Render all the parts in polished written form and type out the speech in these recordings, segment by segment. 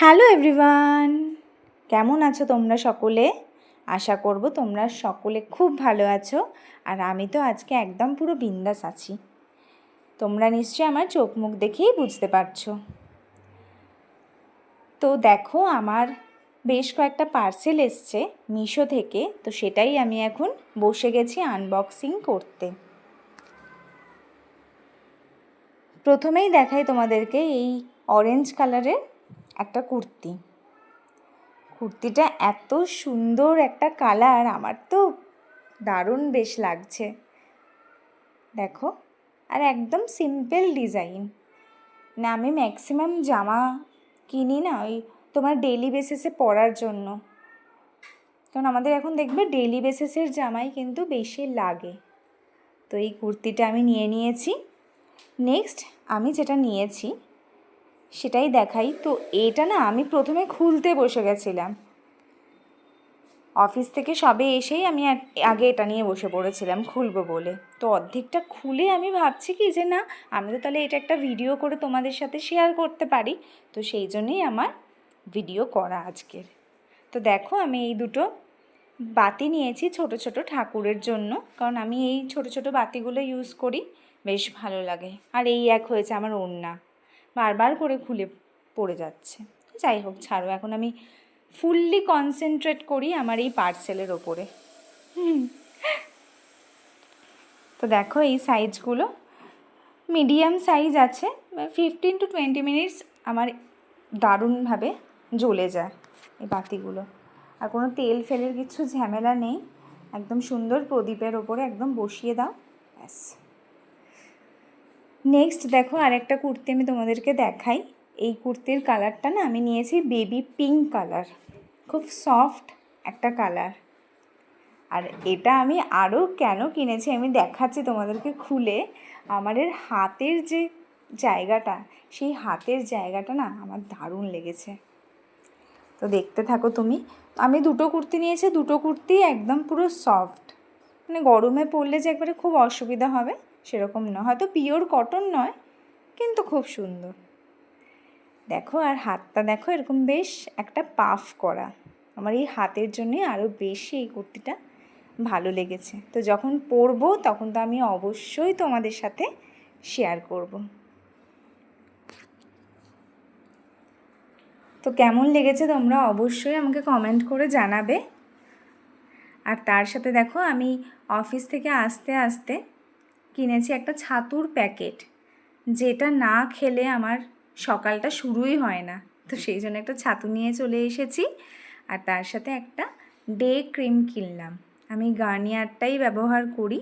Hello everyone, কেমন আছো তোমরা সকলে? আশা করব তোমরা সকলে খুব ভালো আছো। আর আমি তো আজকে একদম পুরো বিন্দাস আছি। তোমরা নিশ্চয়ই আমার চোখ মুখ দেখেই বুঝতে পারছো। তো দেখো, আমার বেশ কয়েকটা পার্সেল এসছে মিশো থেকে, তো সেটাই আমি এখন বসে গেছি আনবক্সিং করতে। প্রথমেই দেখাই তোমাদেরকে এই অরেঞ্জ কালারের একটা কুর্তিটা এত সুন্দর একটা কালার, আমার তো দারুণ বেশ লাগছে। দেখো, আর একদম সিম্পল ডিজাইন। না, আমি ম্যাক্সিমাম জামা কিনি না ওই তোমার ডেলি বেসিসে পরার জন্য, কারণ আমাদের এখন দেখবে ডেলি বেসিসের জামাই কিন্তু বেশি লাগে। তো এই কুর্তিটা আমি নিয়েছি। নেক্সট আমি যেটা নিয়েছি সেটাই দেখাই। তো এটা না আমি প্রথমে খুলতে বসে গেছিলাম, অফিস থেকে সবে এসেই আমি আগে এটা নিয়ে বসে পড়েছিলাম খুলবো বলে। তো অর্ধেকটা খুলে আমি ভাবছি কি যে না, আমি তো তাহলে এটা একটা ভিডিও করে তোমাদের সাথে শেয়ার করতে পারি। তো সেই জন্যই আমার ভিডিও করা আজকের। তো দেখো, আমি এই দুটো বাতি নিয়েছি ছোট ছোট ঠাকুরের জন্য, কারণ আমি এই ছোট ছোট বাতিগুলো ইউজ করি, বেশ ভালো লাগে। আর এই এক হয়েছে আমার ওড়না, বারবার করে খুলে পড়ে যাচ্ছে। যাই হোক, ছাড়ো, এখন আমি ফুললি কনসেন্ট্রেট করি আমার এই পার্সেলের ওপরে। তো দেখো, এই সাইজগুলো মিডিয়াম সাইজ আছে। 15 to 20 মিনিটস আমার দারুণভাবে জ্বলে যায় এই বাতিগুলো। আর কোনো তেল ফেলের কিছু ঝামেলা নেই, একদম সুন্দর প্রদীপের ওপরে একদম বসিয়ে দাও, ব্যাস। নেক্সট দেখো, আরেকটা কুর্তি আমি তোমাদেরকে দেখাই। এই কুর্তির কালারটা না আমি নিয়েছি বেবি পিঙ্ক কালার, খুব সফট একটা কালার। আর এটা আমি আরও কেন কিনেছি আমি দেখাচ্ছি তোমাদেরকে খুলে। আমার হাতের যে জায়গাটা, সেই হাতের জায়গাটা না আমার দারুণ লেগেছে। তো দেখতে থাকো তুমি। আমি দুটো কুর্তি নিয়েছি, দুটো কুর্তি একদম পুরো সফট, মানে গরমে পরলে যে একবারে খুব অসুবিধা হবে সেরকম নয়, হয়তো পিওর কটন নয় কিন্তু খুব সুন্দর। দেখো, আর হাতটা দেখো, এরকম বেশ একটা পাফ করা। আমার এই হাতের জন্যই আরও বেশি এই কুর্তিটা ভালো লেগেছে। তো যখন পরবো তখন তো আমি অবশ্যই তোমাদের সাথে শেয়ার করব। তো কেমন লেগেছে তোমরা অবশ্যই আমাকে কমেন্ট করে জানাবে। আর তার সাথে দেখো, আমি অফিস থেকে আসতে আসতে কিনেছি একটা ছাতুর প্যাকেট, যেটা না খেলে আমার সকালটা শুরুই হয় না। তো সেই জন্য একটা ছাতু নিয়ে চলে এসেছি। আর তার সাথে একটা ডে ক্রিম কিনলাম। আমি গার্নিয়ারটাই ব্যবহার করি,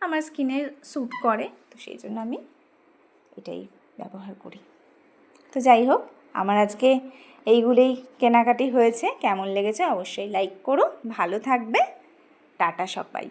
আমার স্কিনে স্যুট করে, তো সেই জন্য আমি এটাই ব্যবহার করি। তো যাই হোক, আমার আজকে এইগুলোই কেনাকাটি হয়েছে। কেমন লেগেছে অবশ্যই লাইক করো, ভালো থাকবে, টাটা সবাই।